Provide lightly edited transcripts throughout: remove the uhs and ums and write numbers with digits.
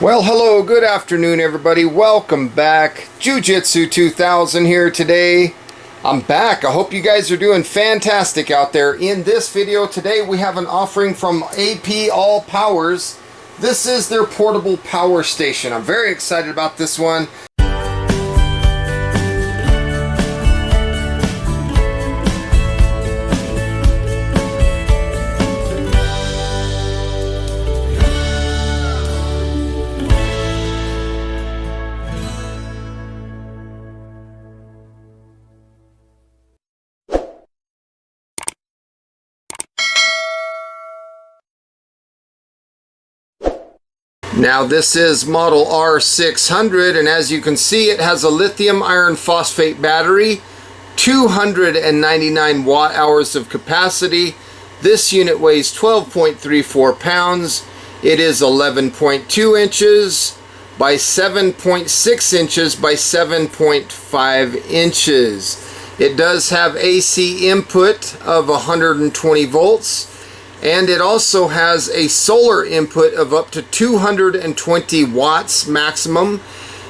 Well, hello, good afternoon everybody. Welcome back. Jiu-Jitsu 2000 here today. I'm back. I hope you guys are doing fantastic out there. In this video today we have an offering from AllPowers. This is their portable power station. I'm very excited about this one. Now this is model R600, and as you can see it has a lithium iron phosphate battery, 299 watt hours of capacity. This unit weighs 12.34 pounds. It is 11.2 inches by 7.6 inches by 7.5 inches. It does have AC input of 120 volts. And it also has a solar input of up to 220 watts maximum.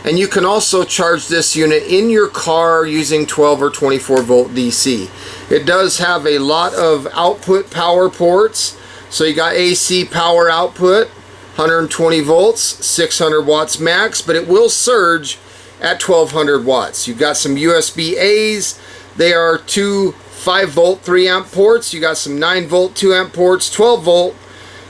And you can also charge this unit in your car using 12 or 24 volt DC. It does have a lot of output power ports. So you got AC power output, 120 volts, 600 watts max, but it will surge at 1200 watts. You've got some USB A's. They are two 5 volt 3 amp ports. You got some 9 volt 2 amp ports, 12 volt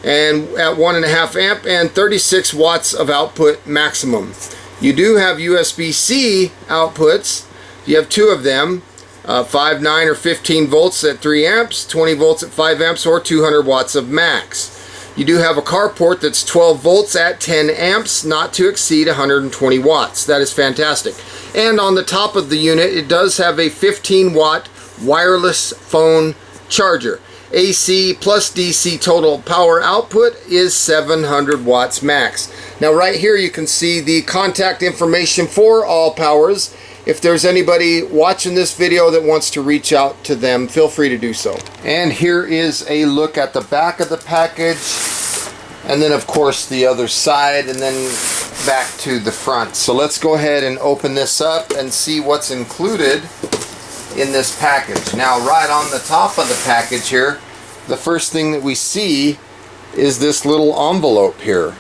and at 1.5 amp, and 36 watts of output maximum. You do have USB-C outputs. You have two of them, 5, 9 or 15 volts at 3 amps, 20 volts at 5 amps, or 200 watts of max. You do have a car port that's 12 volts at 10 amps, not to exceed 120 watts. That is fantastic. And on the top of the unit it does have a 15 watt wireless phone charger. AC plus DC total power output is 700 watts max. Now right here you can see the contact information for AllPowers. If there's anybody watching this video that wants to reach out to them, feel free to do so. And here is a look at the back of the package, and then of course the other side, and then back to the front. So let's go ahead and open this up and see what's included in this package. Now right on the top of the package here, the first thing that we see is this little envelope here.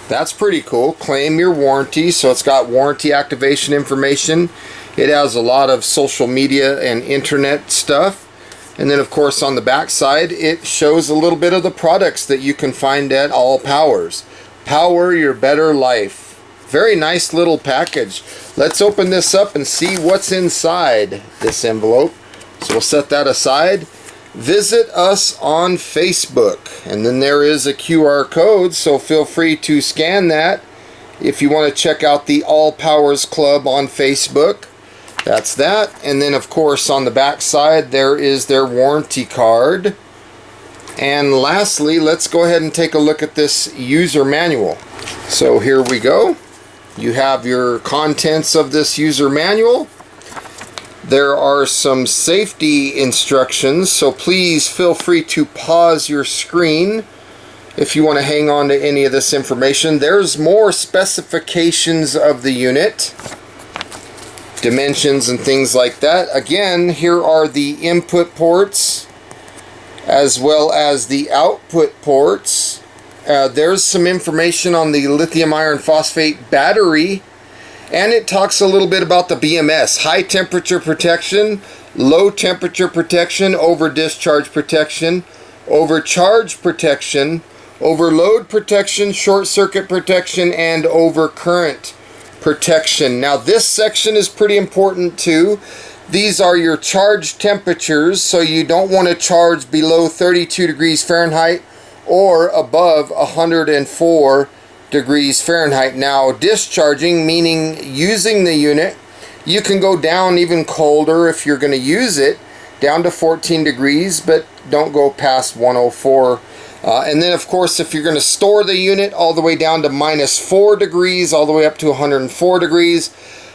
That's pretty cool. Claim your warranty. So it's got warranty activation information. It has a lot of social media and internet stuff. And then of course on the back side it shows a little bit of the products that you can find at AllPowers. Power your better life. Very nice little package. Let's open this up and see what's inside this envelope. So we'll set that aside. Visit us on Facebook, and then there is a QR code, so feel free to scan that if you want to check out the AllPowers Club on Facebook. That's that. And then of course on the back side there is their warranty card. And lastly, let's go ahead and take a look at this user manual. So here we go. You have your contents of this user manual. There are some safety instructions, so please feel free to pause your screen if you want to hang on to any of this information. There's more specifications of the unit, dimensions and things like that. Again, here are the input ports as well as the output ports. There's some information on the lithium iron phosphate battery, and it talks a little bit about the BMS: high temperature protection, low temperature protection, over discharge protection, overcharge protection, overload protection, short circuit protection, and overcurrent protection. Now this section is pretty important too. These are your charge temperatures, so you don't want to charge below 32 degrees Fahrenheit or above 104 degrees Fahrenheit. Now discharging, meaning using the unit, you can go down even colder if you're going to use it, down to 14 degrees, but don't go past 104. And then of course if you're going to store the unit, all the way down to -4 degrees all the way up to 104 degrees.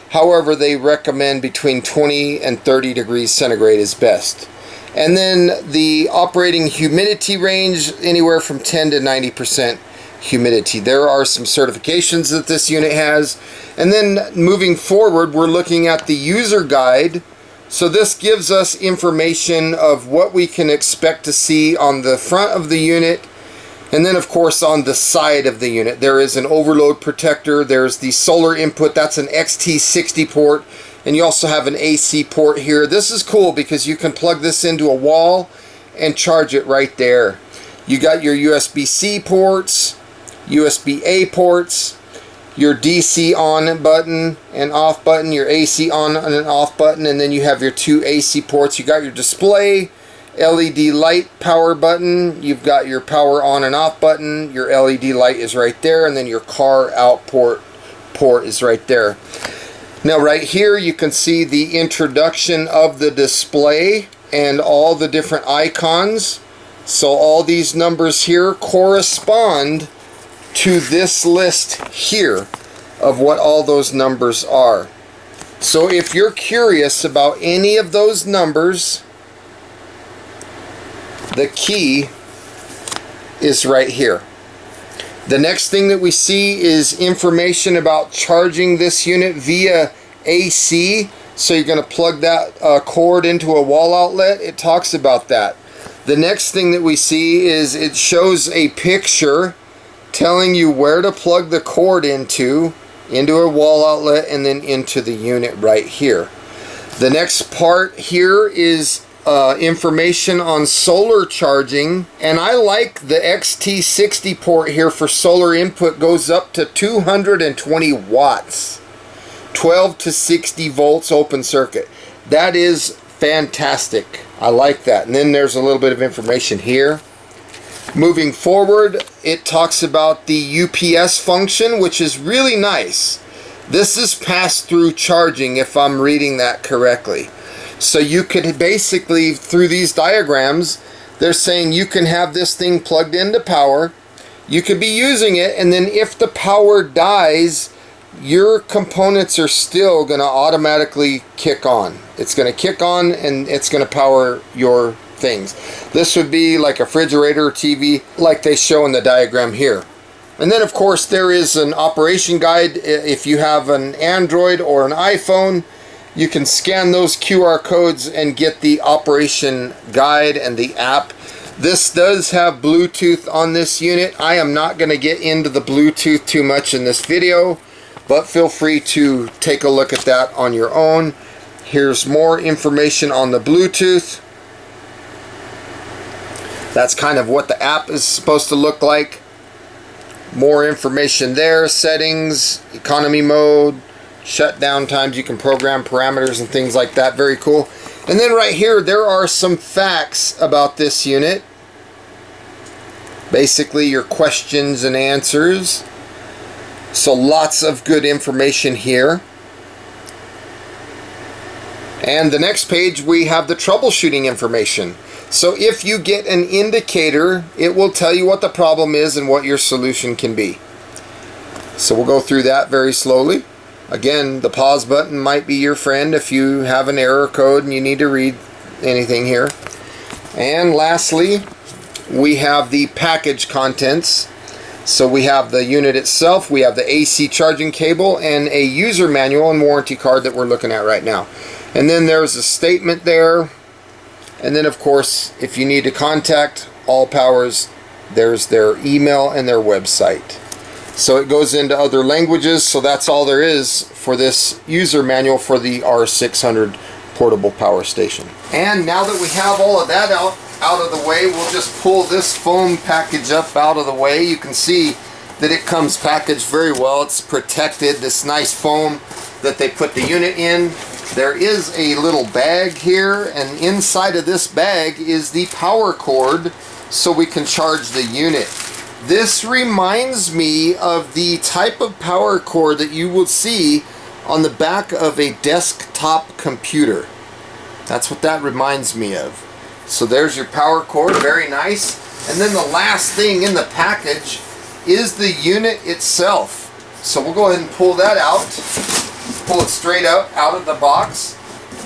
However, they recommend between 20 and 30 degrees centigrade is best. And then the operating humidity range, anywhere from 10 to 90%. humidity. There are some certifications that this unit has. And then moving forward, we're looking at the user guide. So this gives us information of what we can expect to see on the front of the unit. And then of course on the side of the unit, there is an overload protector. There's the solar input. That's an XT60 port. And you also have an AC port here. This is cool because you can plug this into a wall and charge it right there. You got your USB-C ports, USB-A ports, your DC on button and off button, your AC on and off button, and then you have your two AC ports. You got your display, LED light power button, you've got your power on and off button, your LED light is right there, and then your car out port is right there. Now right here you can see the introduction of the display and all the different icons. So all these numbers here correspond to this list here of what all those numbers are. So if you're curious about any of those numbers, the key is right here. The next thing that we see is information about charging this unit via AC. So you're going to plug that cord into a wall outlet. It talks about that. The next thing that we see is it shows a picture telling you where to plug the cord into a wall outlet and then into the unit right here. The next part here is information on solar charging, and I like the XT60 port here for solar input. Goes up to 220 watts, 12 to 60 volts open circuit. That is fantastic. I like that. And then there's a little bit of information here. Moving forward, it talks about the UPS function, which is really nice. This is pass-through charging, if I'm reading that correctly. So you could basically, through these diagrams, they're saying you can have this thing plugged into power. You could be using it, and then if the power dies, your components are still going to automatically kick on. It's going to kick on and it's going to power your things. This would be like a refrigerator or TV, like they show in the diagram here. And then of course there is an operation guide. If you have an Android or an iPhone, you can scan those QR codes and get the operation guide and the app. This does have Bluetooth on this unit. I am not going to get into the Bluetooth too much in this video, but feel free to take a look at that on your own. Here's more information on the Bluetooth. That's kind of what the app is supposed to look like. More information there, settings, economy mode, shutdown times, you can program parameters and things like that. Very cool. And then right here there are some facts about this unit. Basically your questions and answers. So lots of good information here. And the next page we have the troubleshooting information. So if you get an indicator, it will tell you what the problem is and what your solution can be. So we'll go through that very slowly. Again, the pause button might be your friend if you have an error code and you need to read anything here. And lastly, we have the package contents. So we have the unit itself, we have the AC charging cable, and a user manual and warranty card that we're looking at right now. And then there's a statement there. And then of course, if you need to contact AllPowers, there's their email and their website. So it goes into other languages, so that's all there is for this user manual for the R600 portable power station. And now that we have all of that out of the way, we'll just pull this foam package up out of the way. You can see that it comes packaged very well. It's protected, this nice foam that they put the unit in. There is a little bag here, and inside of this bag is the power cord so we can charge the unit. This reminds me of the type of power cord that you will see on the back of a desktop computer. That's what that reminds me of. So there's your power cord, very nice. And then the last thing in the package is the unit itself. So we'll go ahead and pull that out. Pull it straight up out of the box,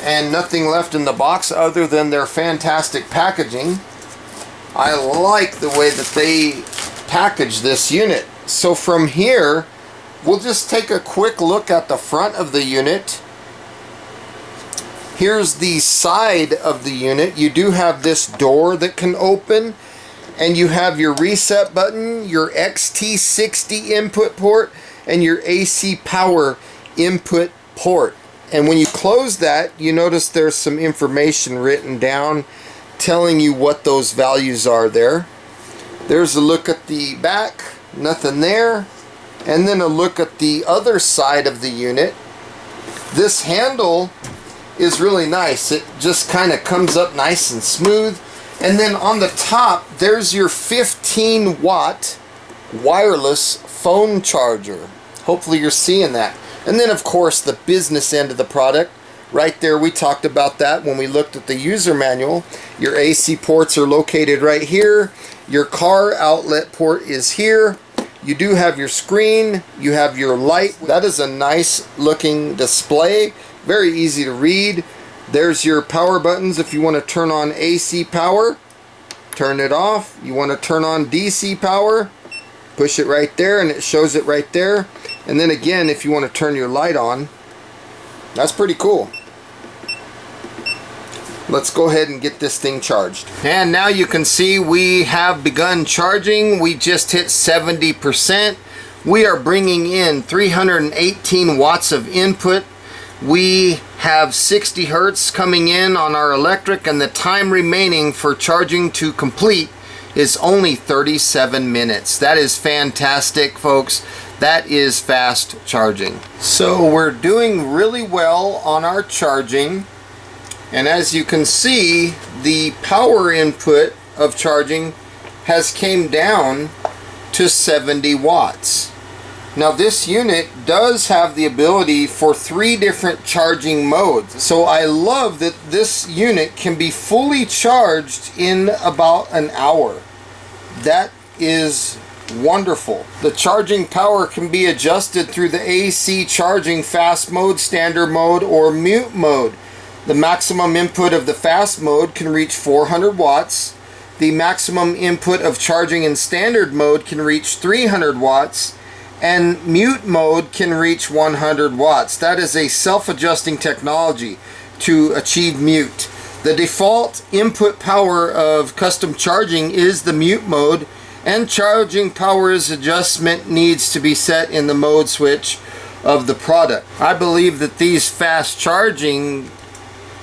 and nothing left in the box other than their fantastic packaging. I like the way that they package this unit. So from here, we'll just take a quick look at the front of the unit. Here's the side of the unit. You do have this door that can open, and you have your reset button, your XT60 input port, and your AC power input port. And when you close that, you notice there's some information written down telling you what those values are there. There's a look at the back, nothing there. And then a look at the other side of the unit. This handle is really nice. It just kind of comes up nice and smooth. And then on the top, there's your 15-watt wireless phone charger. Hopefully you're seeing that. And then of course the business end of the product. Right there, we talked about that when we looked at the user manual. Your AC ports are located right here. Your car outlet port is here. You do have your screen. You have your light. That is a nice looking display. Very easy to read. There's your power buttons if you want to turn on AC power. Turn it off. You want to turn on DC power. Push it right there and it shows it right there. And then again, if you want to turn your light on. That's pretty cool. Let's go ahead and get this thing charged. And now you can see we have begun charging. We just hit 70%. We are bringing in 318 watts of input. We have 60 hertz coming in on our electric, and the time remaining for charging to complete is only 37 minutes. That is fantastic, folks. That is fast charging. So we're doing really well on our charging. And as you can see, the power input of charging has came down to 70 watts. Now this unit does have the ability for 3 different charging modes. So I love that this unit can be fully charged in about an hour. That is wonderful. The charging power can be adjusted through the AC charging fast mode, standard mode, or mute mode. The maximum input of the fast mode can reach 400 watts. The maximum input of charging in standard mode can reach 300 watts. And mute mode can reach 100 watts. That is a self-adjusting technology to achieve mute. The default input power of custom charging is the mute mode, and charging power's adjustment needs to be set in the mode switch of the product. I believe that these fast charging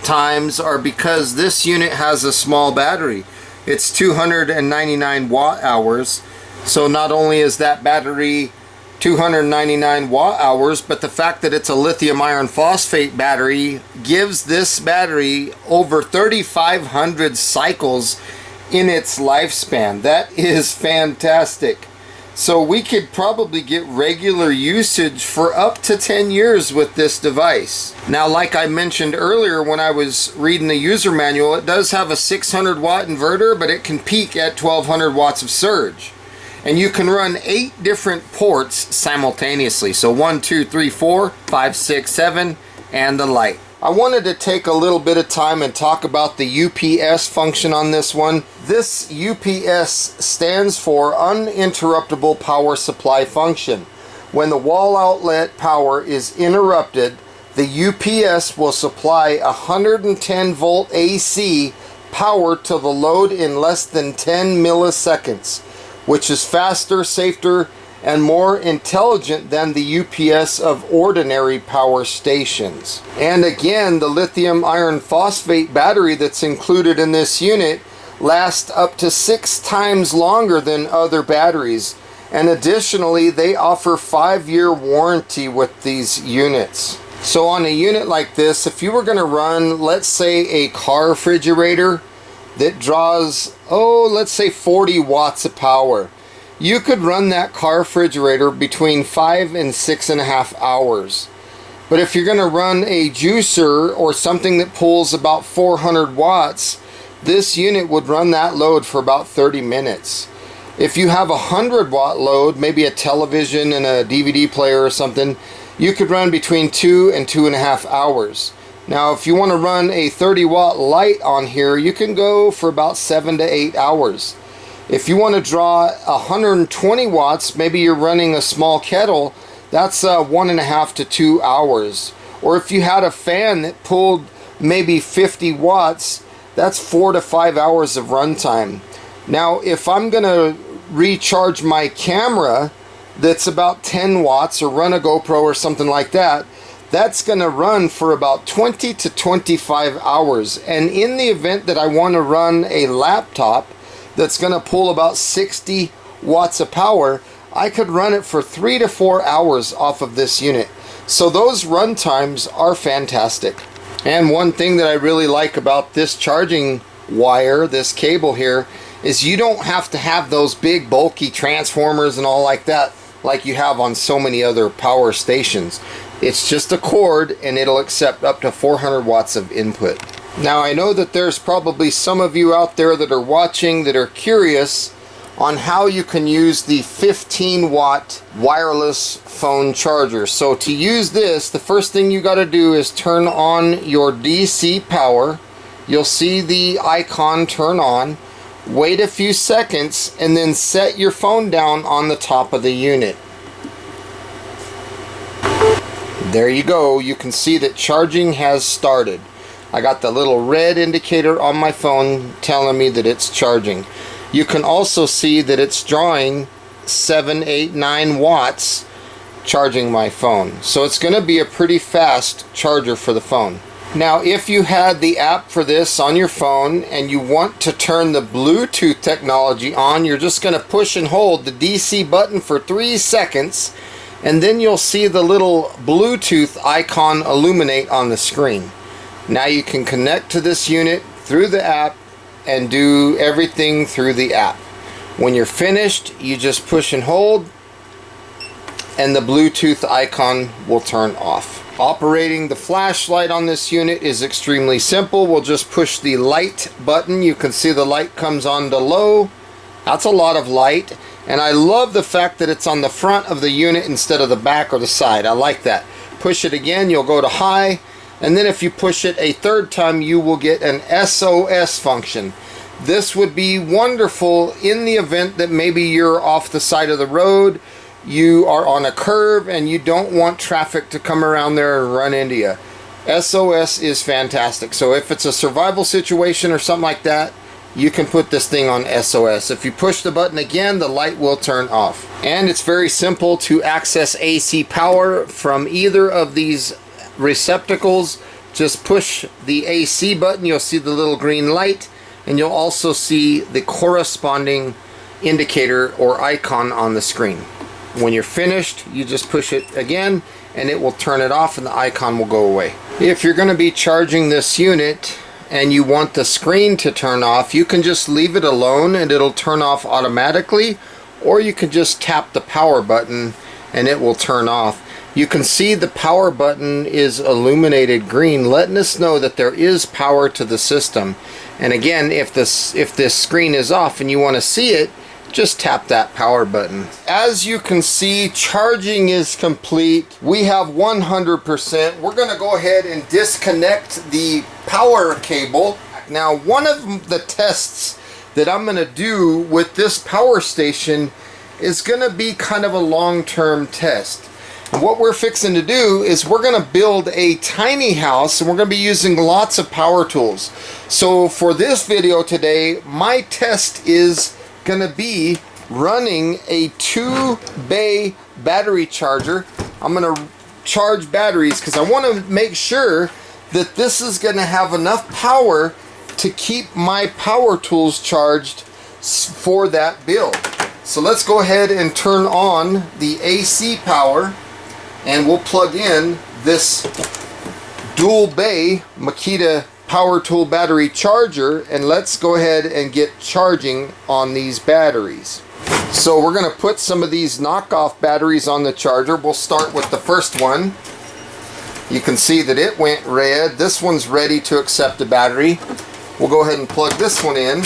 times are because this unit has a small battery. It's 299 watt hours. So not only is that battery 299 watt hours, but the fact that it's a lithium iron phosphate battery gives this battery over 3,500 cycles in its lifespan. That is fantastic. So we could probably get regular usage for up to 10 years with this device. Now, like I mentioned earlier when I was reading the user manual, it does have a 600 watt inverter, but it can peak at 1200 watts of surge. And you can run 8 different ports simultaneously. So 1, 2, 3, 4, 5, 6, 7, and the light. I wanted to take a little bit of time and talk about the UPS function on this one. This UPS stands for uninterruptible power supply function. When the wall outlet power is interrupted, the UPS will supply 110 volt AC power to the load in less than 10 milliseconds, which is faster, safer, and more intelligent than the UPS of ordinary power stations. And again, the lithium iron phosphate battery that's included in this unit lasts up to 6 times longer than other batteries. And additionally, they offer 5-year warranty with these units. So on a unit like this, if you were going to run, let's say, a car refrigerator that draws, let's say 40 watts of power, you could run that car refrigerator between 5 and 6.5 hours. But if you're going to run a juicer or something that pulls about 400 watts, this unit would run that load for about 30 minutes. If you have a 100 watt load, maybe a television and a DVD player or something, you could run between 2 and 2.5 hours. Now, if you want to run a 30 watt light on here, you can go for about 7 to 8 hours. If you want to draw 120 watts, maybe you're running a small kettle, that's 1.5 to 2 hours. Or if you had a fan that pulled maybe 50 watts, that's 4 to 5 hours of runtime. Now, if I'm going to recharge my camera that's about 10 watts or run a GoPro or something like that, that's going to run for about 20 to 25 hours. And in the event that I want to run a laptop that's going to pull about 60 watts of power, I could run it for 3 to 4 hours off of this unit. So those run times are fantastic. And one thing that I really like about this charging wire, this cable here, is you don't have to have those big bulky transformers and all like that like you have on so many other power stations. It's just a cord and it'll accept up to 400 watts of input. Now, I know that there's probably some of you out there that are watching that are curious on how you can use the 15 watt wireless phone charger. So to use this, the first thing you got to do is turn on your DC power. You'll see the icon turn on. Wait a few seconds and then set your phone down on the top of the unit. There you go. You can see that charging has started. I got the little red indicator on my phone telling me that it's charging. You can also see that it's drawing 7, 8, 9 watts charging my phone. So it's going to be a pretty fast charger for the phone. Now, if you had the app for this on your phone and you want to turn the Bluetooth technology on, you're just going to push and hold the DC button for 3 seconds, and then you'll see the little Bluetooth icon illuminate on the screen. Now you can connect to this unit through the app and do everything through the app. When you're finished, you just push and hold and the Bluetooth icon will turn off. Operating the flashlight on this unit is extremely simple. We'll just push the light button. You can see the light comes on to low. That's a lot of light. And I love the fact that it's on the front of the unit instead of the back or the side. I like that. Push it again, you'll go to high. And then if you push it a third time, you will get an SOS function. This would be wonderful in the event that maybe you're off the side of the road, you are on a curve, and you don't want traffic to come around there and run into you. SOS is fantastic. So if it's a survival situation or something like that, you can put this thing on SOS. If you push the button again, the light will turn off. And it's very simple to access AC power from either of these receptacles. Just push the AC button, you'll see the little green light, and you'll also see the corresponding indicator or icon on the screen. When you're finished, you just push it again and it will turn it off and the icon will go away. If you're going to be charging this unit and you want the screen to turn off, you can just leave it alone and it'll turn off automatically, or you can just tap the power button and it will turn off. You can see the power button is illuminated green, letting us know that there is power to the system. And again, if this screen is off and you want to see it, just tap that power button. As you can see, charging is complete. We have 100%. We're going to go ahead and disconnect the power cable. Now, one of the tests that I'm going to do with this power station is going to be kind of a long-term test. And what we're fixing to do is we're going to build a tiny house, and we're going to be using lots of power tools. So for this video today, my test is going to be running a 2-bay battery charger. I'm going to charge batteries because I want to make sure that this is going to have enough power to keep my power tools charged for that build. So let's go ahead and turn on the AC power, and we'll plug in this dual bay Makita power tool battery charger, and let's go ahead and get charging on these batteries. So we're going to put some of these knockoff batteries on the charger. We'll start with the first one. You can see that it went red. This one's ready to accept a battery. We'll go ahead and plug this one in,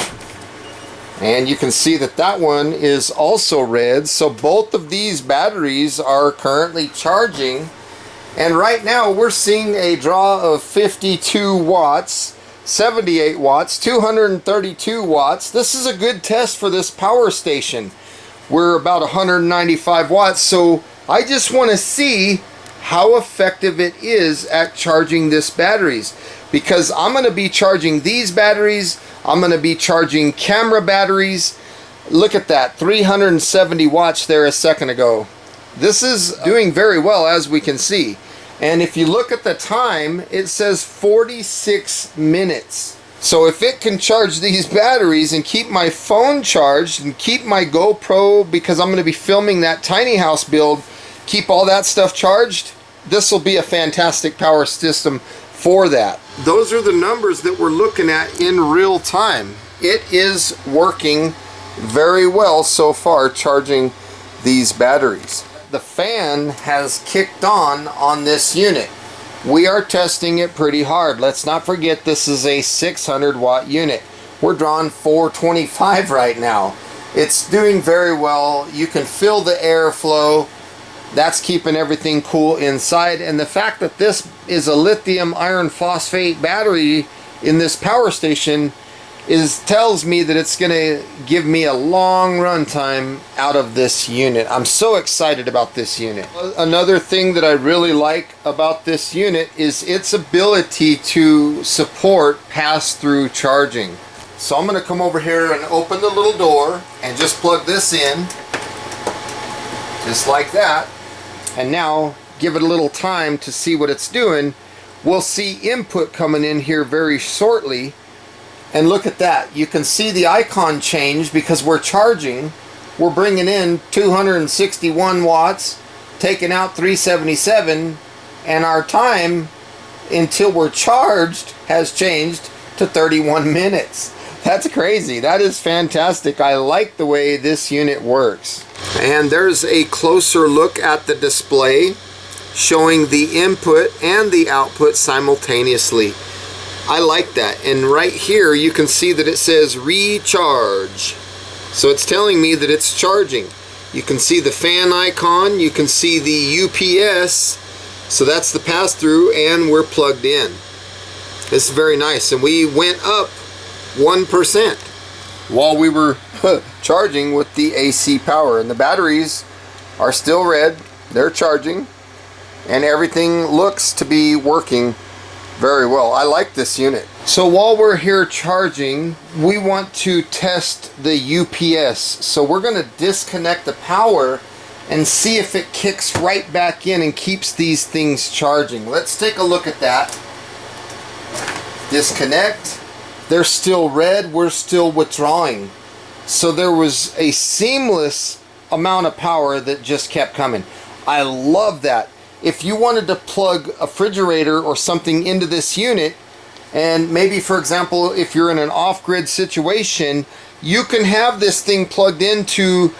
and you can see that that one is also red. So both of these batteries are currently charging, and right now we're seeing a draw of 52 watts. 78 watts, 232 watts. This is a good test for this power station. We're about 195 watts, so I just want to see how effective it is at charging this batteries, because I'm going to be charging these batteries, I'm going to be charging camera batteries. Look at that, 370 watts there a second ago. This is doing very well, as we can see. And if you look at the time, it says 46 minutes. So if it can charge these batteries and keep my phone charged and keep my GoPro, because I'm going to be filming that tiny house build, keep all that stuff charged, this will be a fantastic power system for that. Those are the numbers that we're looking at in real time. It is working very well so far, charging these batteries. The fan has kicked on this unit. We are testing it pretty hard. Let's not forget this is a 600 watt unit. We're drawing 425 right now. It's doing very well. You can feel the airflow. That's keeping everything cool inside. And the fact that this is a lithium iron phosphate battery in this power station tells me that it's going to give me a long run time out of this unit. I'm so excited about this unit. Another thing that I really like about this unit is its ability to support pass-through charging. So I'm going to come over here and open the little door and just plug this in, just like that. And now give it a little time to see what it's doing. We'll see input coming in here very shortly. And look at that. You can see the icon change because we're charging. We're bringing in 261 watts, taking out 377, and our time until we're charged has changed to 31 minutes. That's crazy. That is fantastic. I like the way this unit works. And there's a closer look at the display showing the input and the output simultaneously. I like that. And right here you can see that it says recharge. So it's telling me that it's charging. You can see the fan icon, you can see the UPS, so that's the pass-through, and we're plugged in. This is very nice. And we went up 1% while we were charging with the AC power, and the batteries are still red. They're charging and everything looks to be working very well. I like this unit. So while we're here charging, we want to test the UPS. So we're going to disconnect the power and see if it kicks right back in and keeps these things charging. Let's take a look at that. Disconnect. They're still red. We're still withdrawing. So there was a seamless amount of power that just kept coming. I love that. If you wanted to plug a refrigerator or something into this unit, and maybe, for example, if you're in an off-grid situation, you can have this thing plugged into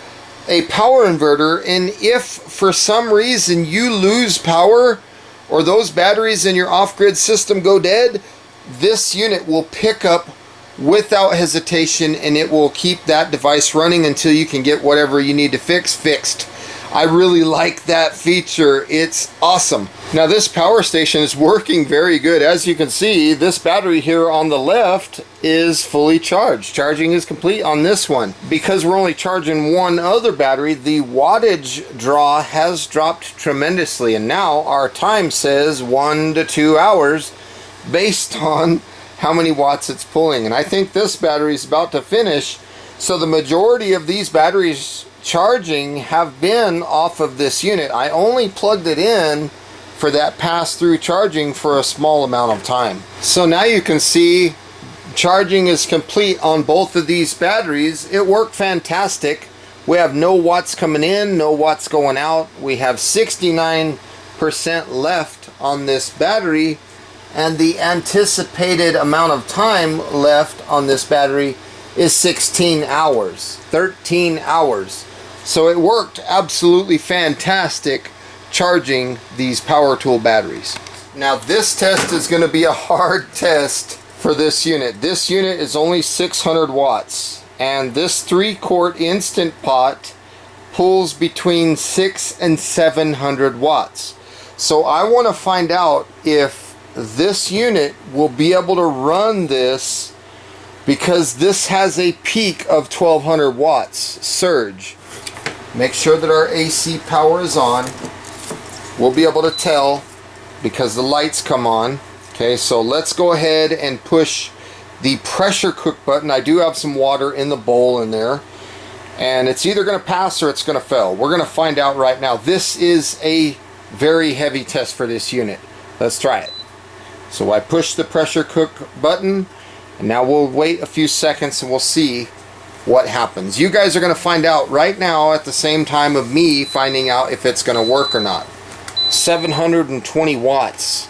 a power inverter, and if for some reason you lose power or those batteries in your off-grid system go dead, this unit will pick up without hesitation and it will keep that device running until you can get whatever you need to fixed. I really like that feature. It's awesome. Now this power station is working very good. As you can see, this battery here on the left is fully charged. Charging is complete on this one. Because we're only charging one other battery, the wattage draw has dropped tremendously, and now our time says 1 to 2 hours based on how many watts it's pulling. And I think this battery is about to finish, so the majority of these batteries charging have been off of this unit. I only plugged it in for that pass-through charging for a small amount of time. So now you can see charging is complete on both of these batteries. It worked fantastic. We have no watts coming in, no watts going out. We have 69% left on this battery, and the anticipated amount of time left on this battery is 16 hours, 13 hours. So it worked absolutely fantastic charging these power tool batteries. Now this test is going to be a hard test for this unit. This unit is only 600 watts, and this 3-quart Instant Pot pulls between 600 and 700 watts. So I want to find out if this unit will be able to run this, because this has a peak of 1200 watts surge. Make sure that our AC power is on. We'll be able to tell because the lights come on. Okay, so let's go ahead and push the pressure cook button. I do have some water in the bowl in there, and it's either going to pass or it's going to fail. We're going to find out right now. This is a very heavy test for this unit. Let's try it. So I push the pressure cook button, and now we'll wait a few seconds and we'll see what happens. You guys are going to find out right now at the same time of me finding out if it's going to work or not. 720 watts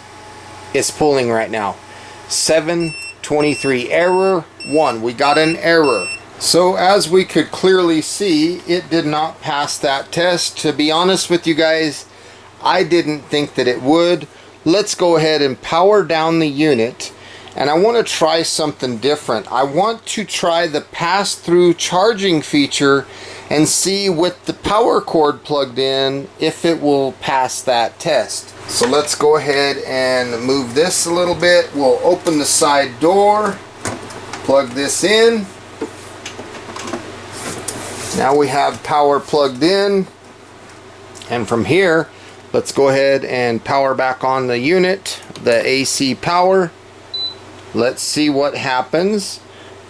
is pulling right now. 723. Error 1. We got an error. So as we could clearly see, it did not pass that test. To be honest with you guys, I didn't think that it would. Let's go ahead and power down the unit, and I want to try something different. I want to try the pass-through charging feature and see with the power cord plugged in if it will pass that test. So let's go ahead and move this a little bit. We'll open the side door, plug this in. Now we have power plugged in, and from here let's go ahead and power back on the unit, the AC power. Let's see what happens.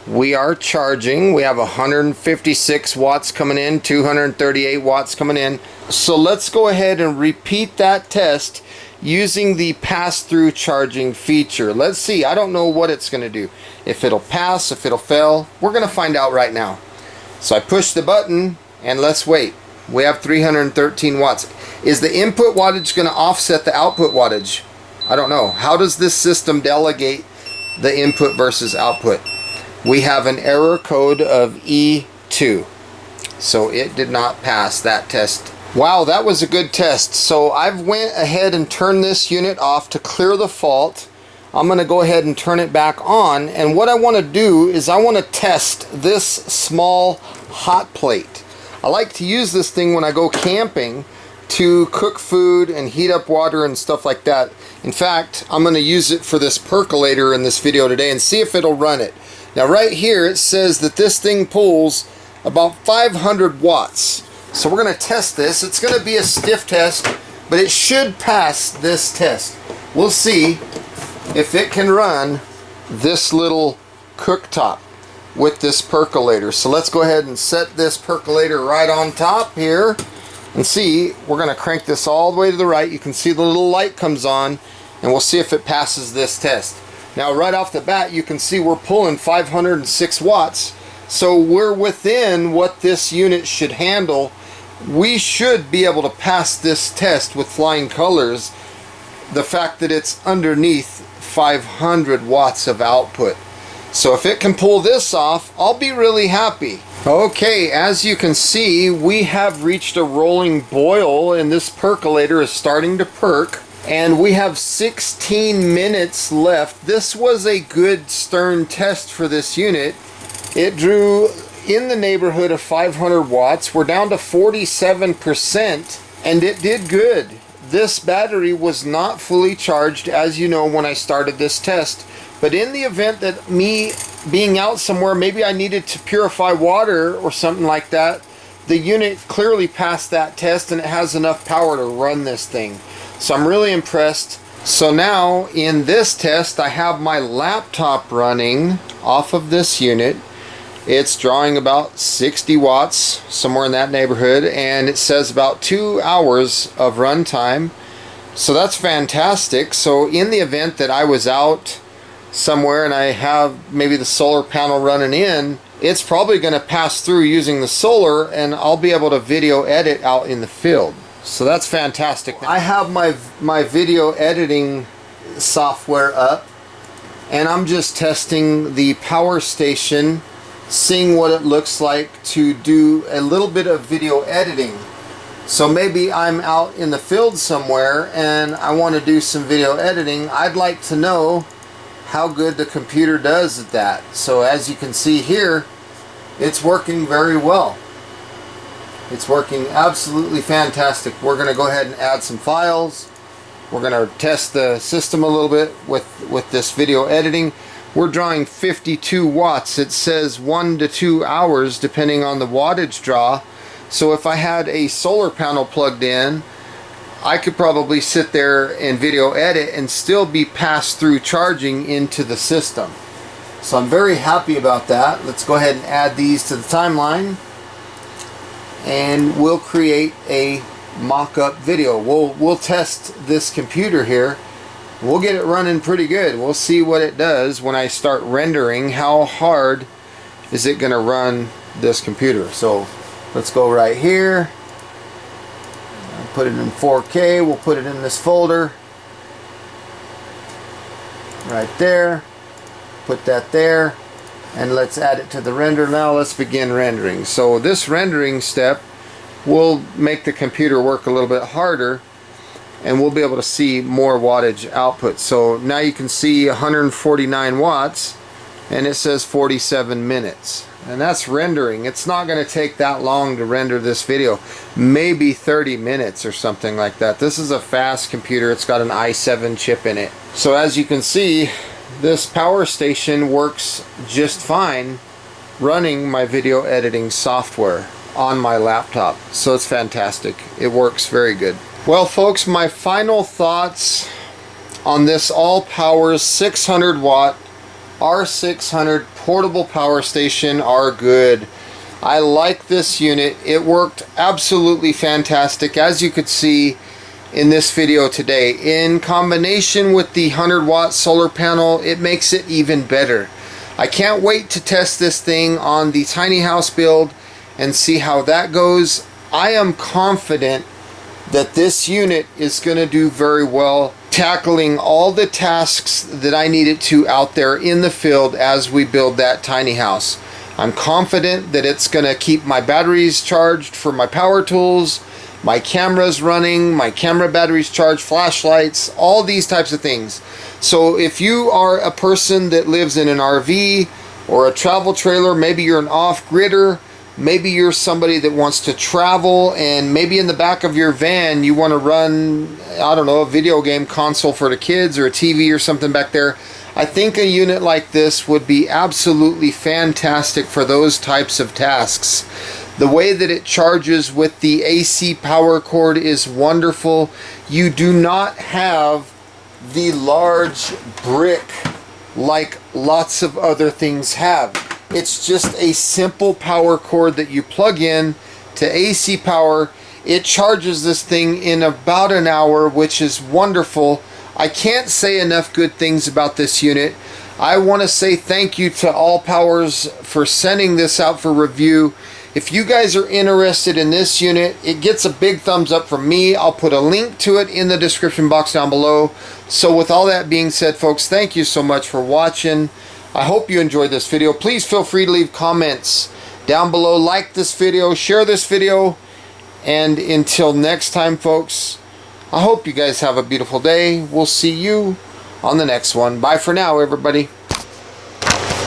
We are charging. We have 156 watts coming in, 238 watts coming in. So let's go ahead and repeat that test using the pass-through charging feature. Let's see. I don't know what it's going to do. If it'll pass, if it'll fail, we're going to find out right now. So I push the button and let's wait. We have 313 watts. Is the input wattage going to offset the output wattage? I don't know. How does this system delegate the input versus output? We have an error code of E2. So it did not pass that test. Wow, that was a good test. So I've went ahead and turned this unit off to clear the fault. I'm going to go ahead and turn it back on. And what I want to do is I want to test this small hot plate. I like to use this thing when I go camping to cook food and heat up water and stuff like that. In fact, I'm going to use it for this percolator in this video today and see if it'll run it. Now right here it says that this thing pulls about 500 watts. So we're going to test this. It's going to be a stiff test, but it should pass this test. We'll see if it can run this little cooktop with this percolator. So let's go ahead and set this percolator right on top here and see. We're going to crank this all the way to the right. You can see the little light comes on, and we'll see if it passes this test. Now right off the bat you can see we're pulling 506 watts, so we're within what this unit should handle. We should be able to pass this test with flying colors, the fact that it's underneath 500 watts of output. So if it can pull this off, I'll be really happy. Okay, as you can see, we have reached a rolling boil and this percolator is starting to perk. And we have 16 minutes left. This was a good stern test for this unit. It drew in the neighborhood of 500 watts. We're down to 47% and it did good. This battery was not fully charged, as you know, when I started this test. But in the event that me being out somewhere, maybe I needed to purify water or something like that, the unit clearly passed that test and it has enough power to run this thing. So I'm really impressed. So now in this test I have my laptop running off of this unit. It's drawing about 60 watts, somewhere in that neighborhood, and it says about 2 hours of runtime. So that's fantastic. So in the event that I was out somewhere and I have maybe the solar panel running in, it's probably going to pass through using the solar and I'll be able to video edit out in the field. So that's fantastic. I have my video editing software up and I'm just testing the power station, seeing what it looks like to do a little bit of video editing. So maybe I'm out in the field somewhere and I want to do some video editing. I'd like to know how good the computer does at that. So as you can see here, it's working very well. It's working absolutely fantastic. We're going to go ahead and add some files we're gonna test the system a little bit with this video editing. We're drawing 52 watts. It says 1 to 2 hours depending on the wattage draw. So if I had a solar panel plugged in, I could probably sit there and video edit and still be passed through charging into the system. So I'm very happy about that. Let's go ahead and add these to the timeline, and we'll create a mock-up video. We'll test this computer here. We'll get it running pretty good. We'll see what it does when I start rendering. How hard is it gonna run this computer? So let's go right here, put it in 4K. We'll put it in this folder right there, put that there, and let's add it to the render. Now let's begin rendering. So this rendering step will make the computer work a little bit harder, and we'll be able to see more wattage output. So now you can see 149 watts, and it says 47 minutes. And that's rendering. It's not going to take that long to render this video. Maybe 30 minutes or something like that. This is a fast computer. It's got an i7 chip in it. So as you can see, this power station works just fine running my video editing software on my laptop. So it's fantastic. It works very good. Well folks, my final thoughts on this AllPowers 600 watt R600 portable power station are good. I like this unit. It worked absolutely fantastic, as you could see in this video today. In combination with the 100 watt solar panel, it makes it even better. I can't wait to test this thing on the tiny house build and see how that goes. I am confident that this unit is going to do very well, tackling all the tasks that I need it to out there in the field as we build that tiny house. I'm confident that it's going to keep my batteries charged for my power tools, my cameras running, my camera batteries charged, flashlights, all these types of things. So if you are a person that lives in an RV or a travel trailer, maybe you're an off-gridder, maybe you're somebody that wants to travel, and maybe in the back of your van you want to run, I don't know, a video game console for the kids or a TV or something back there. I think a unit like this would be absolutely fantastic for those types of tasks. The way that it charges with the AC power cord is wonderful. You do not have the large brick like lots of other things have. It's just a simple power cord that you plug in to AC power. It charges this thing in about an hour, which is wonderful. I can't say enough good things about this unit. I want to say thank you to AllPowers for sending this out for review. If you guys are interested in this unit, it gets a big thumbs up from me. I'll put a link to it in the description box down below. So with all that being said, folks, thank you so much for watching. I hope you enjoyed this video. Please feel free to leave comments down below. Like this video, share this video. And until next time, folks, I hope you guys have a beautiful day. We'll see you on the next one. Bye for now, everybody.